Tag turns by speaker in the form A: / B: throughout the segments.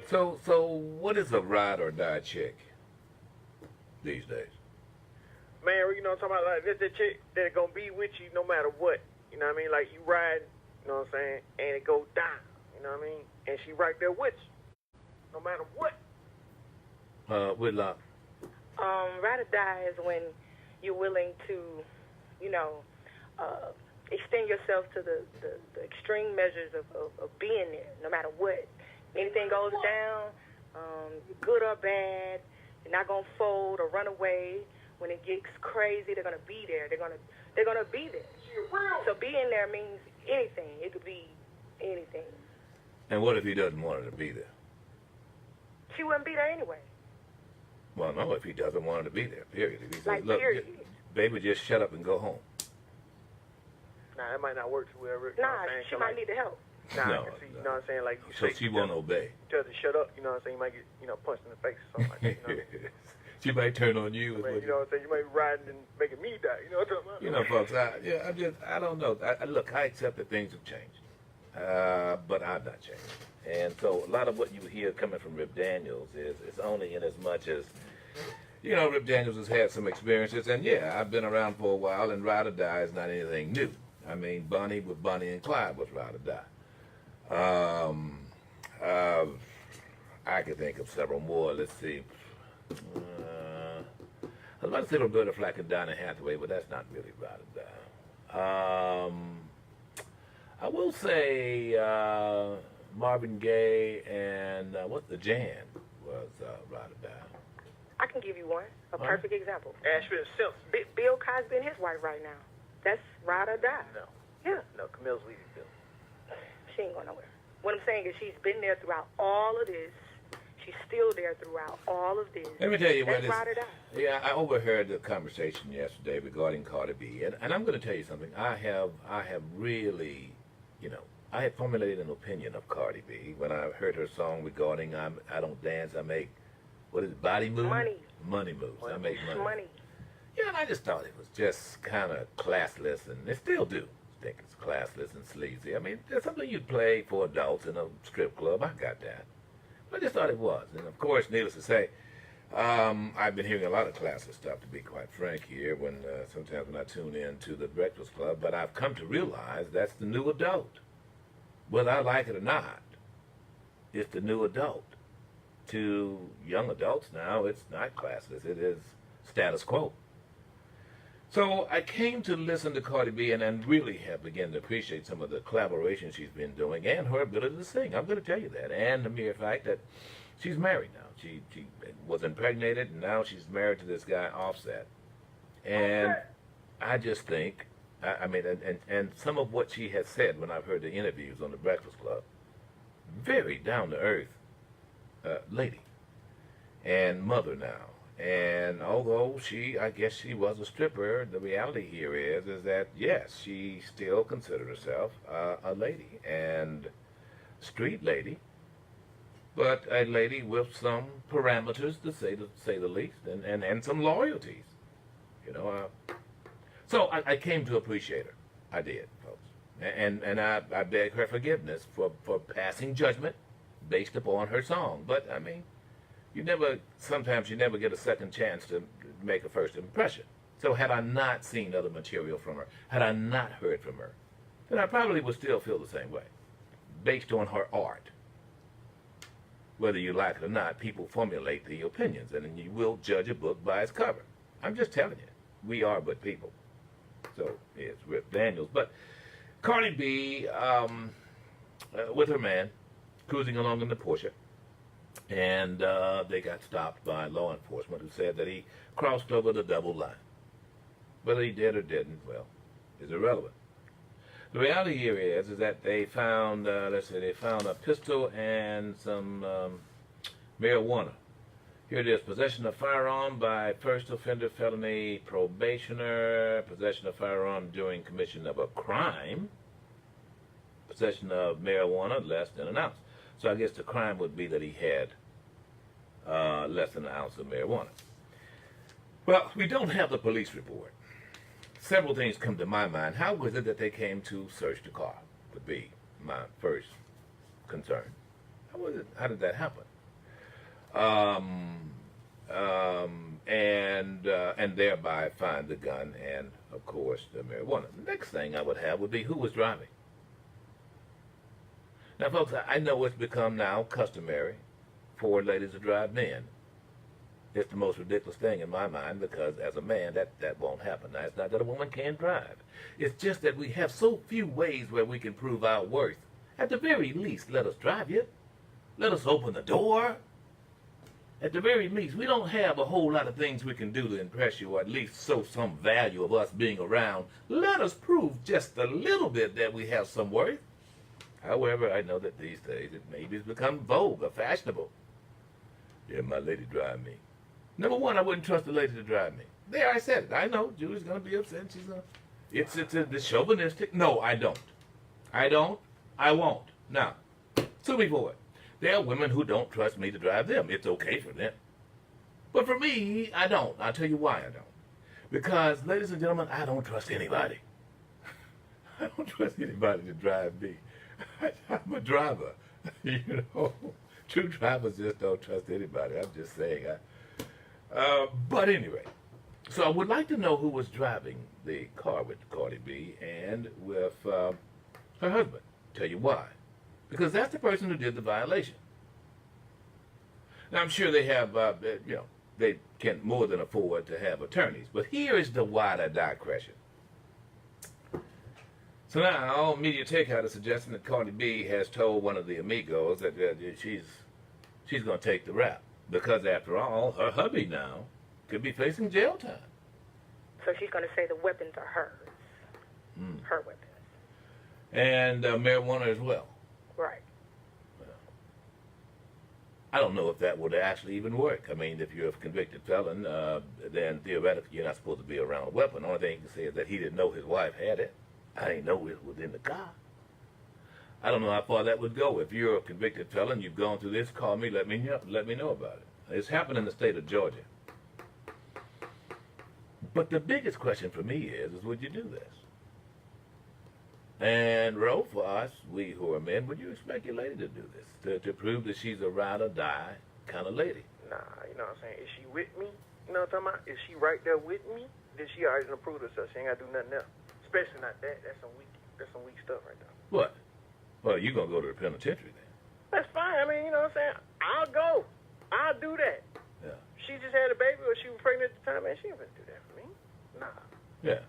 A: So what is a ride or die chick these days?
B: Man, you know what I'm talking about? Like, this the chick that gonna be with you no matter what. You know what I mean? Like, you ride, you know what I'm saying, and it goes down. You know what I mean? And she right there with you, no matter what.
A: Whitlock.
C: Ride or die is when you're willing to, you know, extend yourself to the extreme measures of being there, no matter what. Anything goes down, good or bad, you're not gonna fold or run away. When it gets crazy, they're gonna be there. They're gonna be there. So being there means anything. It could be anything.
A: And what if he doesn't want her to be there?
C: She wouldn't be there anyway.
A: Well, no, if he doesn't want her to be there, period. If he says,
C: Like,
A: look,
C: period.
A: baby, just shut up and go home.
B: Nah, that might not work too well. You know
C: Nah,
B: what I'm saying?
C: she might need the help.
B: Nah,
A: No,
B: I can see,
A: no.
B: you know what I'm saying? Like,
A: So she won't obey.
B: Tell her to shut up, you know what I'm saying? You might get, punched in the face or something like that, you know?
A: She might turn on you.
B: Man, you know what I'm saying? You might be riding and making me die, you know what I'm talking about?
A: You know, folks, I don't know. Look, I accept that things have changed, but I've not changed. And so a lot of what you hear coming from Rip Daniels is only in as much as, you know, Rip Daniels has had some experiences, and yeah, I've been around for a while, and Ride or Die is not anything new. I mean, Bonnie and Clyde was Ride or Die. I could think of several more. Let's see. I was about to say Roberta Flack and Donna Hathaway, but that's not really Ride or Die. I will say Marvin Gaye and what's the Jan was Ride or Die.
C: I can give you one. A perfect example.
B: Ashford and Simpson.
C: Bill Cosby and his wife right now. That's ride or die.
B: No.
C: Yeah.
B: No, Camille's leaving Bill.
C: She ain't going nowhere. What I'm saying is she's been there throughout all of this. She's still there throughout all of this.
A: Let me tell you what
C: That's
A: is.
C: ride or die.
A: Yeah, I overheard the conversation yesterday regarding Cardi B, and I'm going to tell you something. I have really, you know, I had formulated an opinion of Cardi B when I heard her song regarding I don't dance, I make, what is it, body moves? Money moves. I make money. Yeah, and I just thought it was just kind of classless, and they still do think it's classless and sleazy. I mean, there's something you play for adults in a strip club. I got that. But I just thought it was. And, of course, needless to say, I've been hearing a lot of classless stuff, to be quite frank here, when sometimes when I tune in to the Breakfast Club. But I've come to realize that's the new adult. Whether I like it or not, it's the new adult. To young adults now, it's not classless. It is status quo. So I came to listen to Cardi B and really have begun to appreciate some of the collaboration she's been doing and her ability to sing. I'm going to tell you that. And the mere fact that she's married now. She was impregnated, and now she's married to this guy, Offset. And I just think, I mean, and some of what she has said when I've heard the interviews on the Breakfast Club, very down-to-earth lady and mother now. And although I guess she was a stripper, the reality here is that, yes, she still considered herself a lady, and street lady, but a lady with some parameters, to say the least, and some loyalties, you know. So I came to appreciate her. I did, folks. And I beg her forgiveness for passing judgment based upon her song. But, I mean, sometimes you never get a second chance to make a first impression. So had I not seen other material from her, had I not heard from her, then I probably would still feel the same way, based on her art. Whether you like it or not, people formulate the opinions, and you will judge a book by its cover. I'm just telling you, we are but people. So it's Rip Daniels. But Cardi B, with her man, cruising along in the Porsche, and they got stopped by law enforcement who said that he crossed over the double line. Whether he did or didn't, well, is irrelevant. The reality here is that they found, they found a pistol and some marijuana. Here it is: possession of firearm by first offender felony probationer, possession of firearm during commission of a crime, possession of marijuana less than an ounce. So I guess the crime would be that he had less than an ounce of marijuana. Well, we don't have the police report. Several things come to my mind. How was it that they came to search the car? Would be my first concern. How was it? How did that happen? and thereby find the gun and, of course, the marijuana. The next thing I would have would be who was driving. Now, folks, I know it's become now customary for ladies to drive men. It's the most ridiculous thing in my mind because as a man, that won't happen. Now, it's not that a woman can't drive. It's just that we have so few ways where we can prove our worth. At the very least, let us drive you. Let us open the door. At the very least, we don't have a whole lot of things we can do to impress you or at least show some value of us being around. Let us prove just a little bit that we have some worth. However, I know that these days it maybe has become vogue or fashionable. Yeah, my lady drive me. Number one, I wouldn't trust a lady to drive me. There, I said it. I know Julie's going to be upset. She's gonna. It's chauvinistic. No, I don't. I don't. I won't. Now, to be forward. There are women who don't trust me to drive them. It's okay for them. But for me, I don't. I'll tell you why I don't. Because, ladies and gentlemen, I don't trust anybody. I don't trust anybody to drive me. I'm a driver. You know, true drivers just don't trust anybody. I'm just saying. But anyway, so I would like to know who was driving the car with Cardi B and with her husband. Tell you why. Because that's the person who did the violation. Now, I'm sure they have, they can more than afford to have attorneys. But here is the wider digression. So now, all media takeout is suggesting that Cardi B has told one of the amigos that she's going to take the rap. Because, after all, her hubby now could be facing jail time.
C: So she's going to say the weapons are hers. Her weapons.
A: And marijuana as well.
C: Right.
A: I don't know if that would actually even work. I mean, if you're a convicted felon, then theoretically you're not supposed to be around a weapon. The only thing you can say is that he didn't know his wife had it. I didn't know it was in the car. I don't know how far that would go. If you're a convicted felon, you've gone through this, call me, let me know about it. It's happened in the state of Georgia. But the biggest question for me is would you do this? And, Ro, for us, we who are men, would you expect your lady to do this? To prove that she's a ride or die kind of lady?
B: Nah, you know what I'm saying? Is she with me? You know what I'm talking about? Is she right there with me? Then she already done proved herself. She ain't got to do nothing else. Especially not that. That's some weak stuff right there.
A: What? Well, you're going to go to the penitentiary then.
B: That's fine. I mean, you know what I'm saying? I'll go. I'll do that.
A: Yeah.
B: She just had a baby or she was pregnant at the time, man. She ain't gonna do that for me. Nah.
A: Yeah.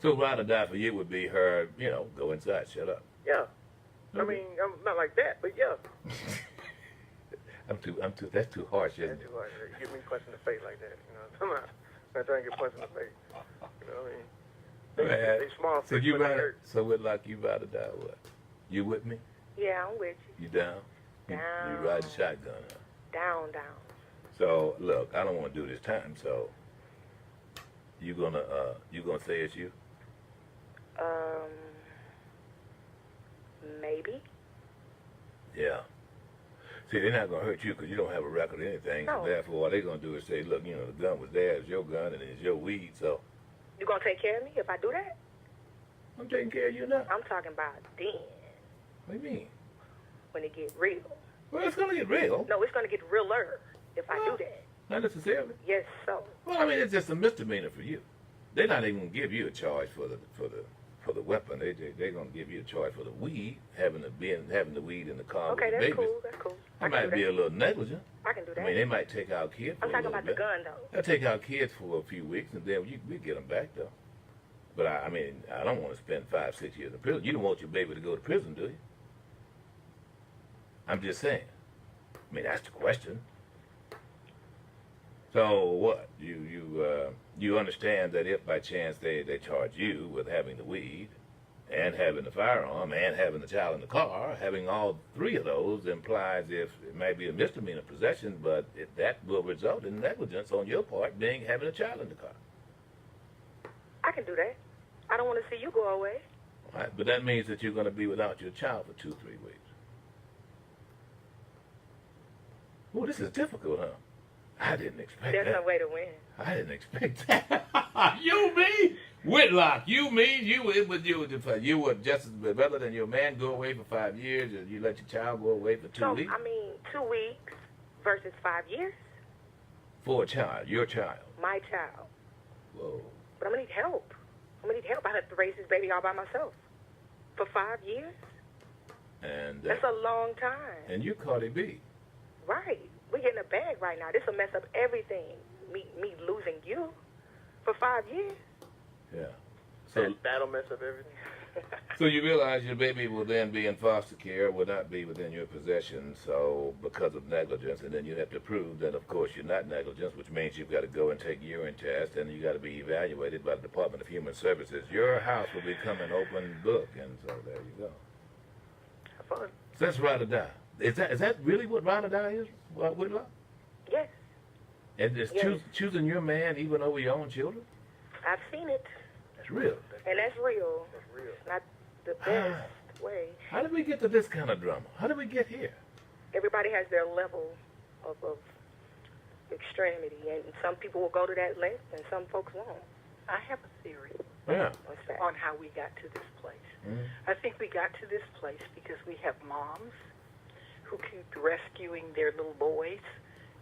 A: So ride or die for you would be her, go inside, shut up.
B: Yeah.
A: Okay.
B: I mean, I'm not like that, but yeah.
A: That's too harsh, isn't
B: That's
A: it?
B: too hard. You give me a punch in the face like that, you know what I'm talking about? I'm trying to get punched in the face. You know what I mean? They small
A: So
B: fish,
A: you
B: but they
A: ride,
B: hurt.
A: so with like you ride or die what? You with me?
C: Yeah, I'm with you.
A: You down?
C: Down.
A: You ride the shotgun, huh?
C: Down.
A: So look, I don't want to do this time, so you gonna say it's you?
C: Maybe.
A: Yeah. See, they're not gonna hurt you because you don't have a record or anything.
C: No.
A: So therefore, all they're gonna do is say, look, the gun was there, it's your gun, and it's your weed. So
C: You gonna take care of me if I do that?
A: I'm taking care of you now.
C: I'm talking about then,
A: What do you mean?
C: when it get real.
A: Well, it's gonna get real.
C: No, it's gonna get realer if I do that.
A: Not necessarily.
C: Yes, so.
A: Well, I mean, it's just a misdemeanor for you. They're not even gonna give you a charge for the weapon. They're gonna give you a charge for the weed, having the weed in the car
C: Okay,
A: with the
C: that's
A: babies.
C: cool. That's cool.
A: That
C: I can
A: might
C: do
A: be
C: that.
A: a little negligent.
C: I can do that.
A: I mean, they might take our kids for
C: I'm
A: a
C: talking
A: little
C: about the
A: bit.
C: gun though.
A: They'll take our kids for a few weeks, and then we get them back, though. But, I mean, I don't want to spend 5-6 years in prison. You don't want your baby to go to prison, do you? I'm just saying. I mean, that's the question. So, what? You understand that if by chance they charge you with having the weed, and having the firearm, and having the child in the car, having all three of those implies if it might be a misdemeanor possession, but that will result in negligence on your part having a child in the car.
C: I can do that. I don't want to see you go away.
A: All right, but that means that you're going to be without your child for 2-3 weeks. Oh, this is difficult, huh? I didn't expect
C: There's
A: that.
C: no way to win.
A: I didn't expect that. You, me, Whitlock. You, me, you would just rather than your man go away for 5 years, or you let your child go away for 2
C: So,
A: weeks.
C: I mean, 2 weeks versus 5 years.
A: For a child, your child.
C: My child.
A: Whoa.
C: But I'm going to need help. I'm going to need help. I have to raise this baby all by myself. For 5 years?
A: And
C: That's a long time.
A: and you Cardi B.
C: Right. We're getting a bag right now. This will mess up everything. Me losing you for 5 years.
A: Yeah. So
B: That'll mess up everything.
A: so you realize your baby will then be in foster care, will not be within your possession, so because of negligence, and then you have to prove that, of course, you're not negligent, which means you've got to go and take urine tests, and you got to be evaluated by the Department of Human Services. Your house will become an open book, and so there you go.
B: Have fun.
A: So that's ride or die. Is that really what ride or die is, Whitlock?
C: Yes.
A: And just
C: Yes.
A: choosing your man even over your own children?
C: I've seen it.
A: That's real.
C: And that's real.
B: That's real.
C: Not the best way.
A: How did we get to this kind of drama? How did we get here?
C: Everybody has their level of extremity, and some people will go to that length, and some folks won't.
D: I have a theory
A: Yeah.
C: What's that?
D: on how we got to this place.
A: Mhm.
D: I think we got to this place because we have moms who keep rescuing their little boys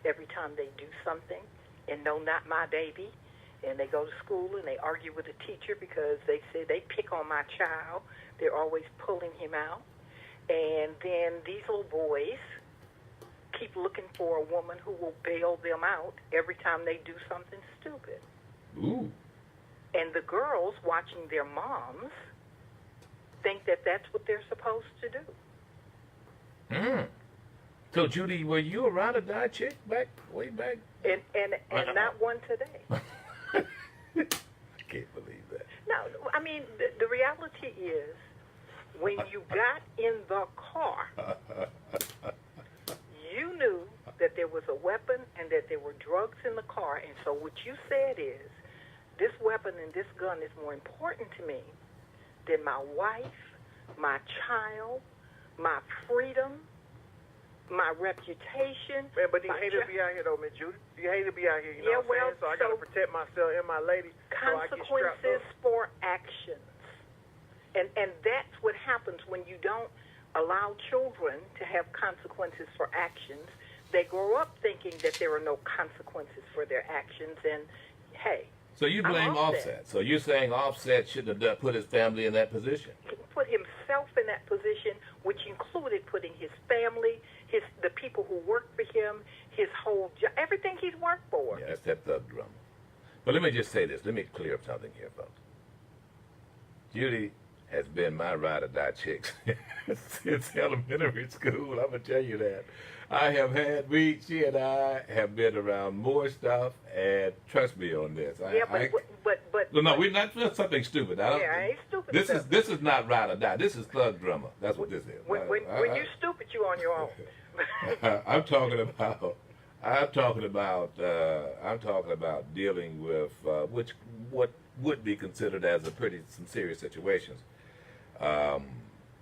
D: every time they do something and no, not my baby. And they go to school and they argue with the teacher because they say they pick on my child. They're always pulling him out. And then these little boys keep looking for a woman who will bail them out every time they do something stupid.
A: Ooh.
D: And the girls watching their moms think that that's what they're supposed to do.
A: Mm. So, Judy, were you a ride or die chick way back?
D: And not one today.
A: I can't believe that.
D: No, I mean, the reality is when you got in the car, you knew that there was a weapon and that there were drugs in the car. And so what you said is, this weapon and this gun is more important to me than my wife, my child, my freedom, my reputation.
B: Man, but you
D: my
B: hate to be out here, though, Miss Judy. You hate to be out here, you
D: Yeah,
B: know what I'm saying? So I got to
D: so-
B: protect myself and my lady. So I get strapped
D: consequences
B: up.
D: for actions. And that's what happens when you don't allow children to have consequences for actions. They grow up thinking that there are no consequences for their actions. And, hey,
A: So you blame
D: I'm
A: Offset. So you're saying Offset shouldn't have put his family in that position?
D: he put himself in that position, which included putting his family, the people who work for him, his whole job, everything he's worked for.
A: Yeah, that's that thug drama. But let me just say this. Let me clear up something here, folks. Judy has been my ride or die chick since elementary school. I'm going to tell you that. She and I have been around more stuff, and trust me on this.
D: Yeah, but
A: No, we're not doing something stupid. I
D: ain't stupid
A: This
D: stuff.
A: this is not ride or die. This is thug drama. That's what this is.
D: When you stupid, you on your own.
A: I'm talking about dealing with what would be considered as some serious situations.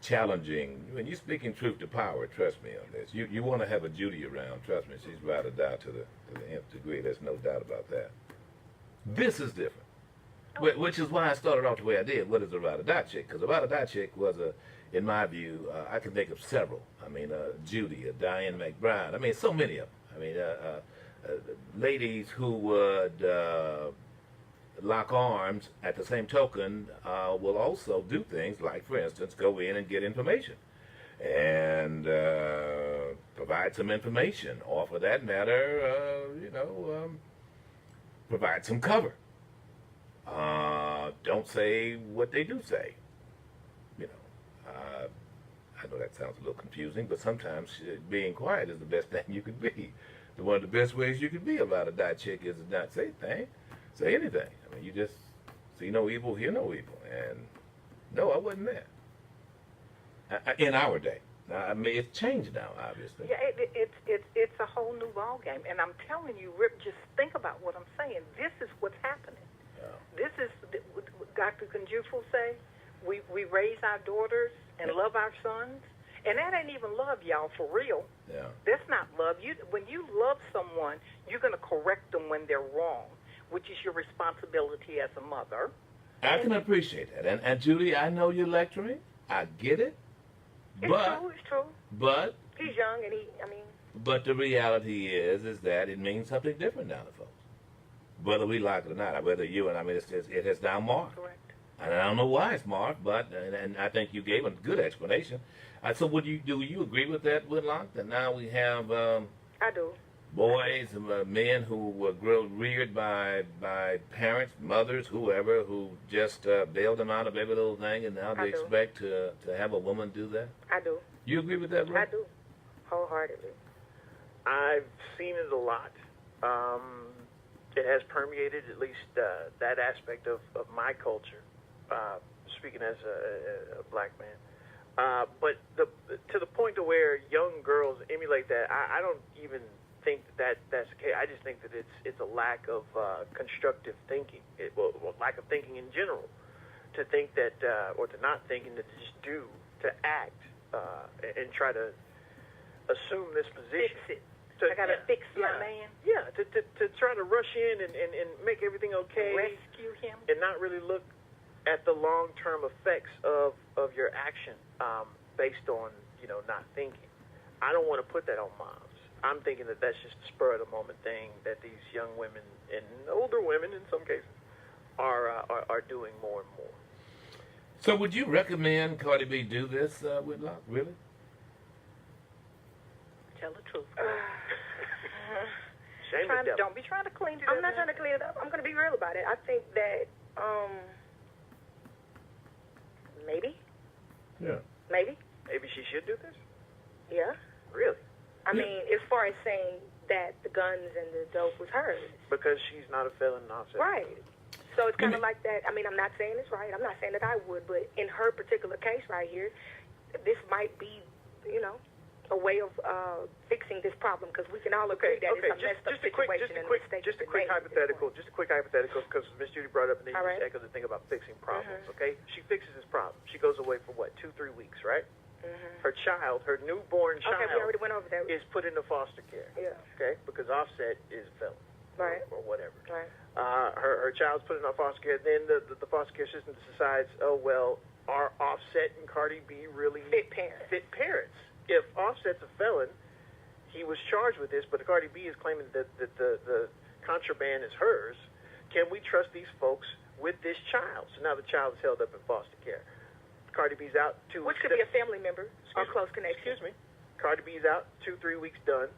A: Challenging. When you're speaking truth to power, trust me on this. You want to have a Judy around. Trust me, she's ride or die to the nth degree. There's no doubt about that. This is different. Which is why I started off the way I did. What is a ride or die chick? Because a ride or die chick was in my view, I can think of several. I mean, Judy, Diane McBride. I mean, so many of them. I mean, ladies who would lock arms. At the same token, will also do things like, for instance, go in and get information and provide some information, or for that matter, provide some cover. Don't say what they do say. I know that sounds a little confusing, but sometimes being quiet is the best thing you could be. One of the best ways you could be a ride or die chick is to not say anything. I mean, you just see no evil, hear no evil. And no, I wasn't there. In our day. Now, I mean, it's changed now, obviously.
D: Yeah, it's a whole new ball game, and I'm telling you, Rip, just think about what I'm saying. This is what's happening.
A: Yeah.
D: This is what Dr. Kunjufu say. We raise our daughters and love our sons, and that ain't even love, y'all, for real.
A: Yeah.
D: That's not love. When you love someone, you're going to correct them when they're wrong, which is your responsibility as a mother.
A: I can appreciate that. And Judy, I know you're lecturing. I get it.
D: It's true.
A: But
D: He's young, and
A: But the reality is that it means something different now to folks, whether we like it or not. Whether you and I mean, it has now marked.
D: Correct.
A: And I don't know why it's marked, but and I think you gave a good explanation. So do you agree with that, Whitlock? That now we have
C: I do.
A: boys, men who were reared by parents, mothers, whoever, who just bailed them out of every little thing, and now they expect to have a woman do that?
C: I do.
A: You agree with that, bro?
C: I do. Wholeheartedly.
B: I've seen it a lot. It has permeated at least that aspect of my culture, speaking as a black man. But to the point to where young girls emulate that, I don't even think that's the case. I just think that it's a lack of constructive thinking, lack of thinking in general, to think that, or to not think and to just do, to act and try to assume this position.
D: Fix it.
B: I
D: gotta fix my man.
B: Yeah, to try to rush in and make everything okay.
D: Rescue him.
B: And not really look at the long-term effects of your action based on, not thinking. I don't want to put that on moms. I'm thinking that that's just a spur-of-the-moment thing that these young women, and older women in some cases, are doing more and more.
A: So would you recommend Cardi B do this, Whitlock? Really?
D: Tell the truth.
B: Shame the devil.
D: Don't be trying to clean it up.
C: I'm not trying to clean it up. I'm going to be real about it. I think that maybe.
A: Yeah.
C: Maybe.
B: Maybe she should do this?
C: Yeah.
B: Really?
C: I mean, as far as saying that the guns and the dope was hers.
B: Because she's not a felon in Offset.
C: Right. So it's kind of like that. I mean, I'm not saying it's right. I'm not saying that I would, but in her particular case right here, this might be, a way of fixing this problem, because we can all agree that it's a messed up situation in the state.
B: Just a quick hypothetical, because Miss Judy brought up, and then you just echoed the thing about fixing problems, okay? She fixes this problem. She goes away for, 2-3 weeks, right? Her child, her newborn child,
C: we already went over that.
B: is put into foster care, okay? Because Offset is a felon,
C: right,
B: or whatever.
C: Right.
B: Her child's put into foster care. Then the foster care system decides, oh, well, are Offset and Cardi B really
C: fit parents?
B: If Offset's a felon, he was charged with this, but Cardi B is claiming that the contraband is hers. Can we trust these folks with this child? So now the child is held up in foster care. Cardi B's out 2 weeks.
C: Which could be a family member or close connection.
B: Excuse me. Cardi B's out 2-3 weeks done.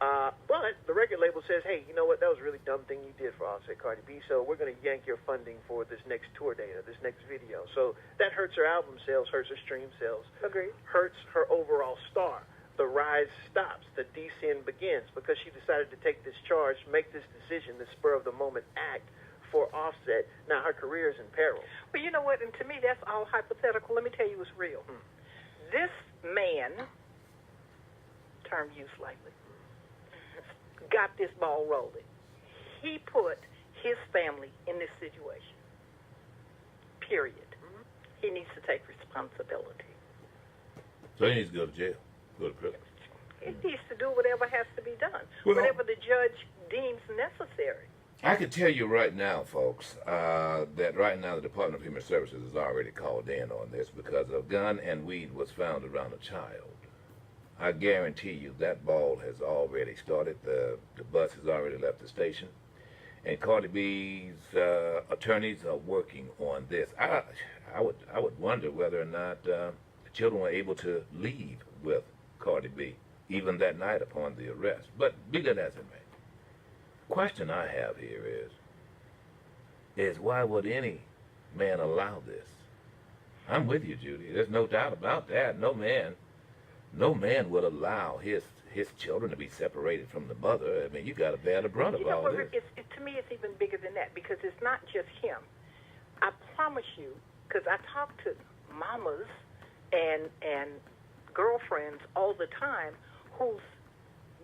B: But the record label says, hey, you know what? That was a really dumb thing you did for Offset, Cardi B, so we're going to yank your funding for this next tour date or this next video. So that hurts her album sales, hurts her stream sales.
C: Agreed.
B: Hurts her overall star. The rise stops. The descent begins because she decided to take this charge, make this decision, this spur-of-the-moment act for Offset. Now her career is in peril.
D: Well, you know what? And to me, that's all hypothetical. Let me tell you what's real. This man, term used lightly, got this ball rolling. He put his family in this situation. Period. He needs to take responsibility.
A: So he needs to go to jail, go to prison.
D: He needs to do whatever has to be done,
A: Well,
D: whatever the judge deems necessary.
A: I can tell you right now, folks, that right now the Department of Human Services has already called in on this because a gun and weed was found around a child. I guarantee you that ball has already started. The bus has already left the station. And Cardi B's attorneys are working on this. I would wonder whether or not the children were able to leave with Cardi B, even that night upon the arrest. But be that as it may, question I have here is why would any man allow this? I'm with you, Judy. There's no doubt about that. No man would allow his children to be separated from the mother. I mean, you got to bear the brunt of all this.
D: To me, it's even bigger than that because it's not just him. I promise you, because I talk to mamas and girlfriends all the time whose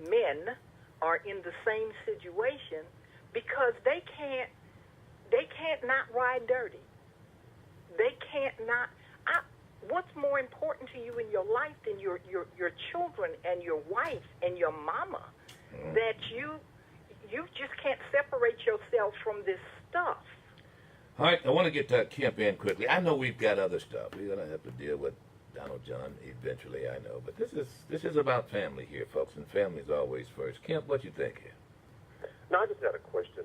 D: men are in the same situation because they can't not ride dirty. They can't not. What's more important to you in your life than your children and your wife and your mama? That you just can't separate yourself from this stuff.
A: All right, I want to get Kemp in quickly. I know we've got other stuff. We're going to have to deal with Donald John eventually, I know. But this is about family here, folks, and family is always first. Kemp, what you think here?
E: No, I just had a question.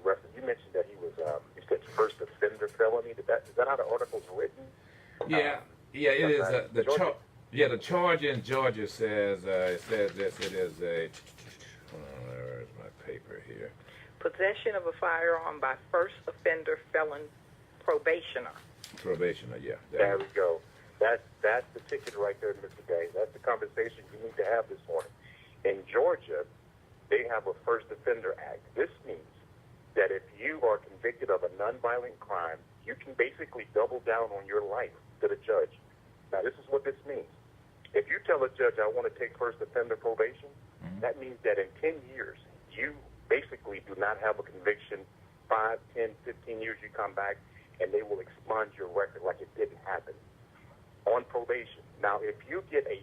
E: You mentioned that he was, you said first offender felony. Is that how the article's written?
A: Yeah, it is. The
E: Georgia?
A: the charge in Georgia says it says this. It is a. Where's my paper here?
D: Possession of a firearm by first offender felon probationer.
A: Probationer, yeah.
E: There we go. That's the ticket right there, Mr. Day. That's the conversation you need to have this morning. In Georgia, they have a First Offender Act. This means that if you are convicted of a nonviolent crime, you can basically double down on your life to the judge. Now, this is what this means. If you tell a judge, I want to take first offender probation, that means that in 10 years, you basically do not have a conviction. 5, 10, 15 years you come back, and they will expunge your record like it didn't happen on probation. Now, if you get a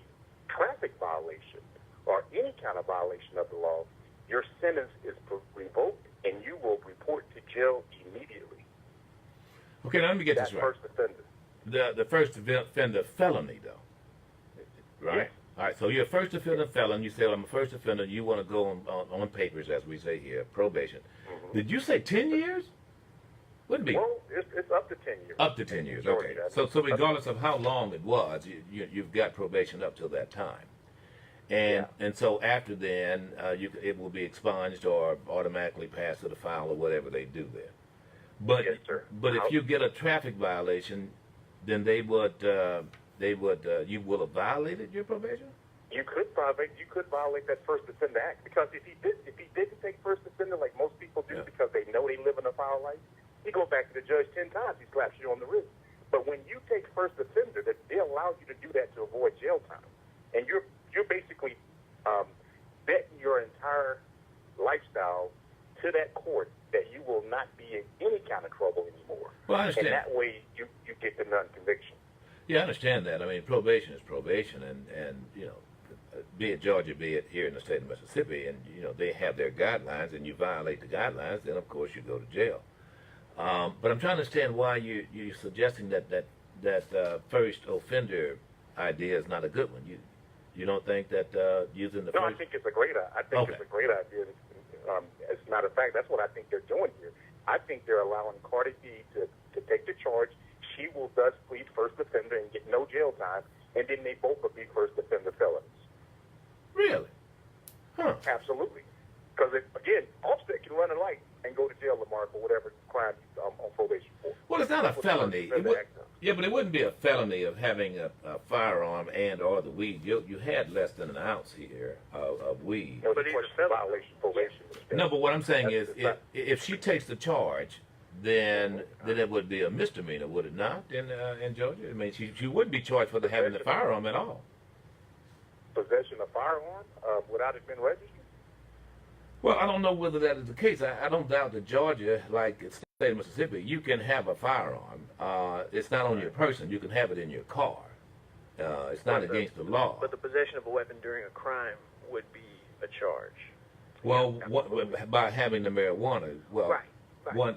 E: traffic violation or any kind of violation of the law, your sentence is revoked, and you will report to jail immediately.
A: Okay, now let me get
E: That's
A: this right.
E: first offender.
A: The first offender felony, though, right?
E: Yes.
A: All right. So you're a first offender felon. You said I'm a first offender. You want to go on papers, as we say here, probation. Did you say 10 years? Wouldn't be
E: Well, it's up to 10 years.
A: up to 10 years.
E: Georgia,
A: Okay.
E: I
A: So
E: think.
A: regardless of how long it was, you've got probation up till that time. And so after then, it will be expunged or automatically passed to the file or whatever they do there. But
E: Yes, sir.
A: but if you get a traffic violation, then you will have violated your probation.
E: You could violate that First Offender Act, because if he didn't take first offender like most people do,
A: Yeah.
E: because they know they live in a foul life, he goes back to the judge 10 times. He slaps you on the wrist. But when you take first offender, that they allow you to do that to avoid jail time, and you're basically betting your entire lifestyle to that court that you will not be in any kind of trouble anymore.
A: Well, I understand.
E: And that way you get the non-conviction.
A: Yeah, I understand that. I mean, probation is probation, and be it Georgia, be it here in the state of Mississippi, and they have their guidelines, and you violate the guidelines, then of course you go to jail. But I'm trying to understand why you're suggesting that first offender idea is not a good one. You don't think that using the
E: No,
A: first?
E: I think it's a great. I think
A: Okay.
E: it's a great idea. As a matter of fact, that's what I think they're doing here. I think they're allowing Cardi B to take the charge. She will thus plead first offender and get no jail time, and then they both will be first offender felons.
A: Really? Huh?
E: Absolutely. Because again, Offset can run a light and go to jail, Lamar, for whatever crime he's on probation for.
A: Well, it's not a
E: That's what the First
A: felony.
E: Offender Act does.
A: Yeah, but it wouldn't be a felony of having a firearm and or the weed. You had less than an ounce here of weed.
E: No,
B: But
E: the
B: he's a
E: question
B: felon.
E: violation probation.
A: No, but what I'm saying is,
E: That's-
A: if she takes the charge, then it would be a misdemeanor, would it not? In Georgia, I mean, she wouldn't be charged for having the firearm at all.
E: Possession of firearm without it being registered.
A: Well, I don't know whether that is the case. I don't doubt that Georgia, like the state of Mississippi, you can have a firearm. It's not on your person. You can have it in your car. It's not against the law.
B: But the possession of a weapon during a crime would be a charge.
A: Well, by having the marijuana, well,
D: Right.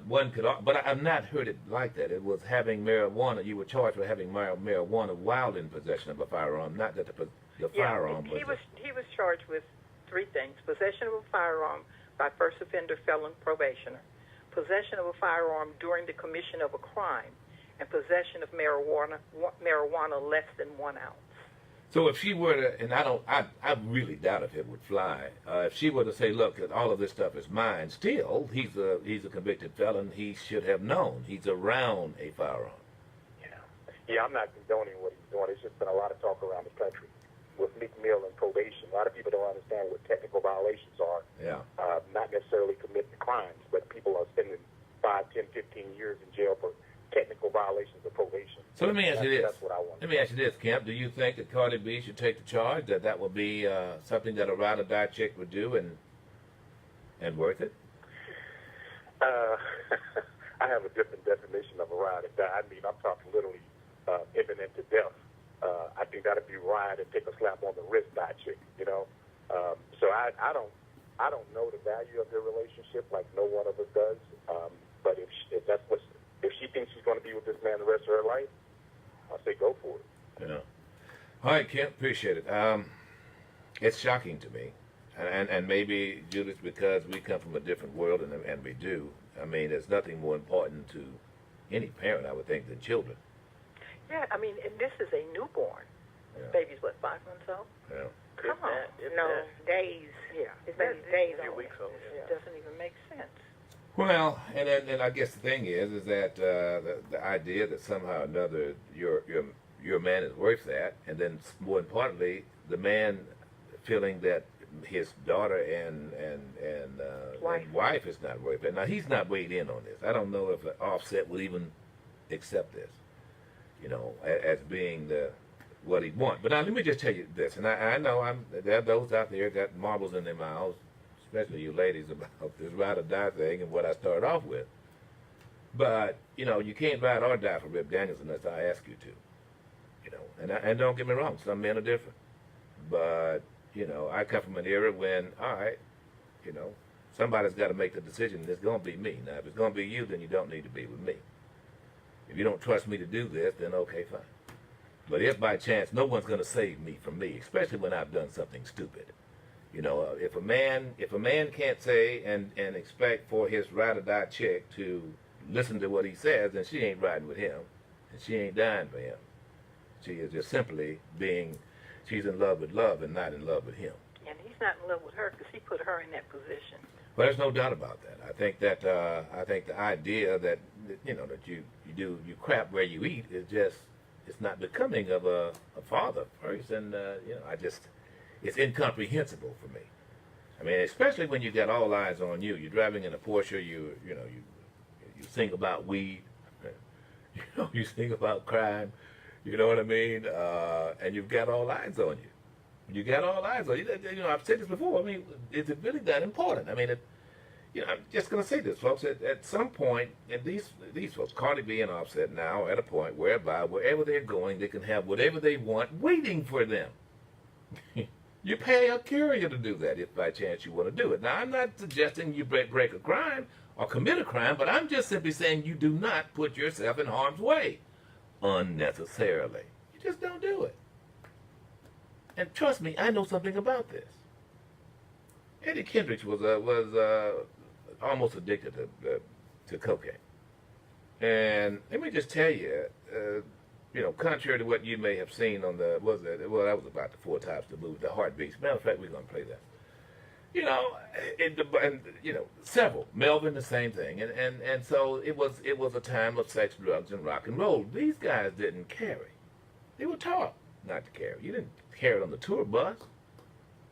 A: one could, but I've not heard it like that. It was having marijuana. You were charged with having marijuana while in possession of a firearm, not that the firearm
D: he
A: was.
D: was charged with 3 things: possession of a firearm by first offender felon probationer, possession of a firearm during the commission of a crime, and possession of marijuana less than 1 ounce.
A: So if she were to, and I really doubt if it would fly. If she were to say, look, all of this stuff is mine, still, he's a convicted felon. He should have known. He's around a firearm.
E: Yeah, I'm not condoning what he's doing. It's just been a lot of talk around the country with Meek Mill and probation. A lot of people don't understand what technical violations are.
A: Yeah.
E: Not necessarily committing crimes, but people are spending 5, 10, 15 years in jail for technical violations of probation.
A: So let me ask you this.
E: That's what I want.
A: Let me ask you this, Kemp. Do you think that Cardi B should take the charge? That would be something that a ride or die chick would do and worth it?
E: I have a different definition of a ride or die. I mean, I'm talking literally imminent to death. I think that'd be ride and take a slap on the wrist die chick, you know. So I don't know the value of their relationship like no one of us does. But if she thinks she's going to be with this man the rest of her life, I'll say go for it.
A: Yeah. All right, Kent, appreciate it. It's shocking to me, and maybe, Judith, because we come from a different world, and we do. I mean, there's nothing more important to any parent, I would think, than children.
D: Yeah, I mean, and this is a newborn.
A: Yeah.
D: Baby's what, 5 months old?
A: Yeah.
D: Come on.
C: No, days.
D: Yeah.
C: It's maybe days
B: A few
C: old.
B: weeks old.
D: It doesn't even make sense.
A: Well, and I guess the thing is that the idea that somehow or another your man is worth that, and then more importantly, the man feeling that his daughter and wife is not worth it. Now he's not weighed in on this. I don't know if Offset will even accept this, as being what he'd want. But now let me just tell you this, and I know there are those out there got marbles in their mouths, especially you ladies, about this ride or die thing and what I started off with. But you can't ride or die for Rip Daniels unless I ask you to. And don't get me wrong, some men are different. But I come from an era when, all right, somebody's got to make the decision. It's going to be me. Now, if it's going to be you, then you don't need to be with me. If you don't trust me to do this, then okay, fine. But if by chance no one's going to save me from me, especially when I've done something stupid, if a man can't say and expect for his ride or die chick to listen to what he says, then she ain't riding with him, and she ain't dying for him. She is just simply she's in love with love and not in love with him.
D: And he's not in love with her because he put her in that position.
A: Well, there's no doubt about that. I think the idea that that you crap where you eat is just, it's not becoming of a father first, and it's incomprehensible for me. I mean, especially when you got all eyes on you. You're driving in a Porsche. You sing about weed. You sing about crime. You know what I mean? And you've got all eyes on you. You got all eyes on you. I've said this before. I mean, is it really that important? I mean, I'm just going to say this, folks. At some point, and these folks, Cardi B and Offset now are at a point whereby wherever they're going, they can have whatever they want waiting for them. You pay a courier to do that if by chance you want to do it. Now, I'm not suggesting you break a crime or commit a crime, but I'm just simply saying you do not put yourself in harm's way unnecessarily. You just don't do it. And trust me, I know something about this. Eddie Kendricks was almost addicted to cocaine. And let me just tell you, contrary to what you may have seen on that was about the Four Tops, the movie, The Heartbeats. Matter of fact, we're going to play that. Several. Melvin, the same thing. And so it was a time of sex, drugs, and rock and roll. These guys didn't carry. They were taught not to carry. You didn't carry it on the tour bus.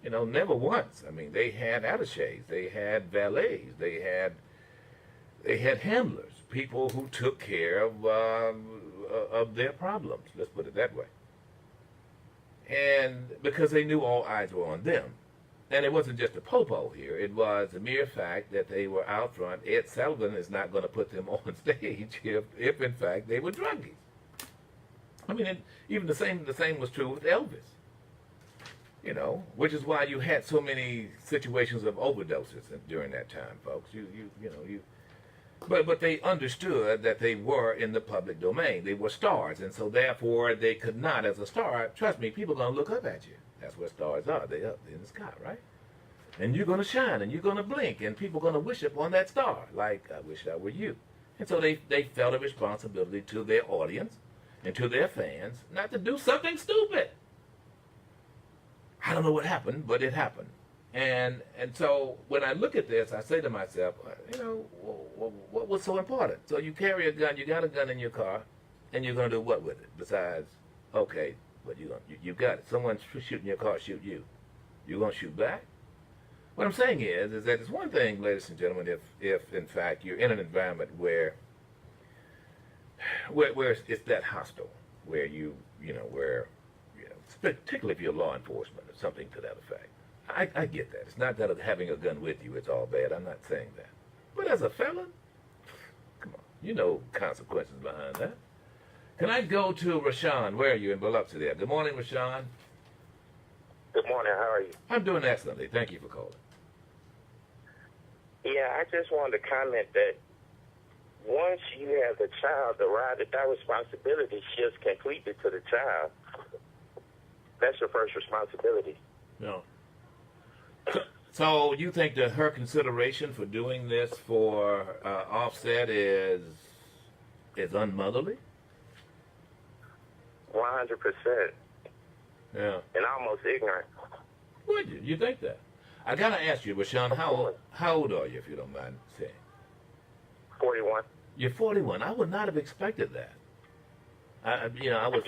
A: Never once. I mean, they had attachés, they had valets, they had handlers, people who took care of their problems. Let's put it that way. And because they knew all eyes were on them. And it wasn't just a popo here. It was the mere fact that they were out front. Ed Sullivan is not going to put them on stage if in fact they were druggies. I mean, even the same was true with Elvis. Which is why you had so many situations of overdoses during that time, folks. But they understood that they were in the public domain. They were stars, and so therefore they could not, as a star, trust me, people are going to look up at you. That's what stars are. They're up in the sky, right? And you're going to shine, and you're going to blink, and people are going to wish upon that star, like, I wish I were you. And so they felt a responsibility to their audience and to their fans not to do something stupid. I don't know what happened, but it happened. And so when I look at this, I say to myself, what was so important? So you carry a gun, you got a gun in your car, and you're going to do what with it? Besides, okay, but you got it. Someone's shooting your car, shoot you. You're going to shoot back? What I'm saying is that it's one thing, ladies and gentlemen, if in fact you're in an environment where it's that hostile, where particularly if you're law enforcement or something to that effect. I get that. It's not that having a gun with you is all bad. I'm not saying that. But as a felon, come on, consequences behind that. Can I go to Rashawn? Where are you in Biloxi there? Good morning, Rashawn.
E: Good morning. How are you?
A: I'm doing excellently. Thank you for calling.
E: Yeah, I just wanted to comment that once you have the child, the ride or die responsibility shifts completely to the child. That's your first responsibility.
A: No. So you think that her consideration for doing this for Offset is unmotherly?
E: 100%.
A: Yeah.
E: And almost ignorant.
A: Would you? You think that? I gotta ask you, Rashawn, how old are you, if you don't mind saying?
E: 41.
A: You're 41. I would not have expected that. I was.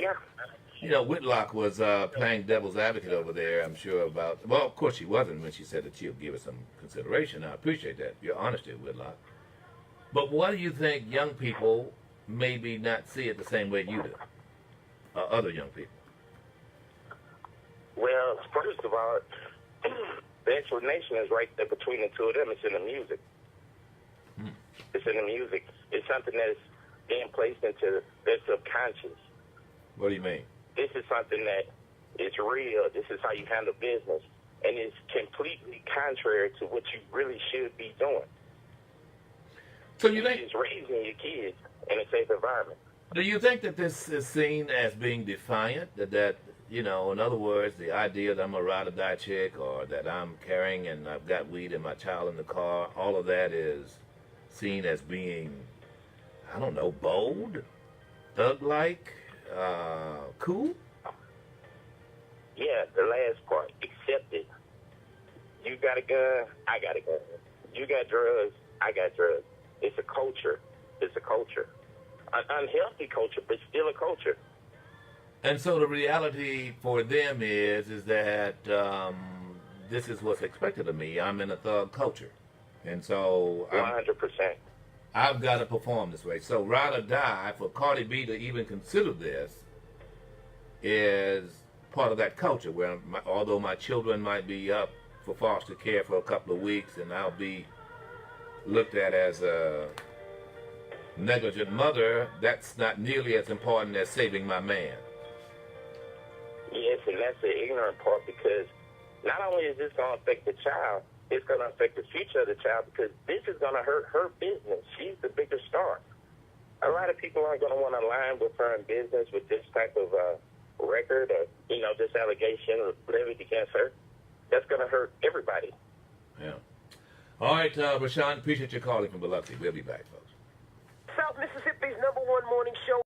E: Yeah.
A: Whitlock was playing devil's advocate over there, I'm sure, about... Well, of course she wasn't when she said that she'll give it some consideration. I appreciate that, your honesty, Whitlock. But why do you think young people maybe not see it the same way you do? Other young people?
E: Well, first of all, the explanation is right there between the two of them. It's in the music. It's in the music. It's something that's being placed into their subconscious.
A: What do you mean?
E: This is something that is real. This is how you handle business. And it's completely contrary to what you really should be doing.
A: So you think...
E: It's raising your kids in a safe environment.
A: Do you think that this is seen as being defiant? That in other words, the idea that I'm a ride-or-die chick, or that I'm carrying and I've got weed and my child in the car, all of that is seen as being, I don't know, bold, thug-like, cool?
E: Yeah, the last part, accepted. You got a gun, I got a gun. You got drugs, I got drugs. It's a culture. It's a culture. An unhealthy culture, but still a culture.
A: And so the reality for them is that this is what's expected of me. I'm in a thug culture. And so
E: 100%.
A: I've got to perform this way. So ride or die, for Cardi B to even consider this is part of that culture where although my children might be up for foster care for a couple of weeks and I'll be looked at as a negligent mother, that's not nearly as important as saving my man.
E: Yes, and that's the ignorant part, because not only is this going to affect the child, it's going to affect the future of the child, because this is going to hurt her business. She's the bigger star. A lot of people aren't going to want to align with her in business with this type of record or, this allegation levied against her. That's going to hurt everybody.
A: Yeah. All right, Rashawn, appreciate your calling from Biloxi. We'll be back, folks.
B: South Mississippi's #1 morning show.